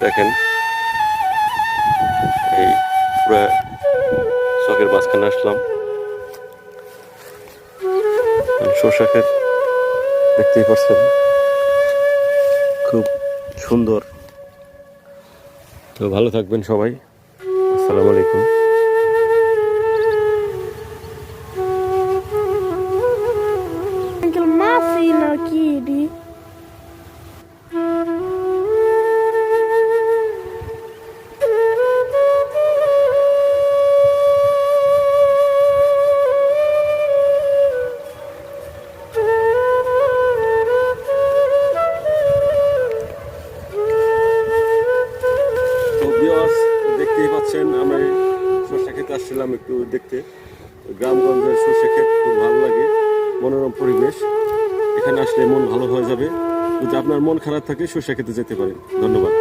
দেখেন এই পুরো চকের মাঝখানে আসলাম, সরষা ক্ষেত দেখতেই পাচ্ছেন, খুব সুন্দর। তো ভালো থাকবেন সবাই, আসসালামু আলাইকুম। Aquele máfina aqui, তো ভিউয়ার্স, দেখতেই পাচ্ছেন আমি সরষা ক্ষেতে আসছিলাম একটু দেখতে। গ্রামগঞ্জের সরষা ক্ষেত খুব ভালো লাগে, মনোরম পরিবেশ। এখানে আসলে মন ভালো হয়ে যাবে। যদি আপনার মন খারাপ থাকে সরষা ক্ষেতে যেতে পারেন। ধন্যবাদ।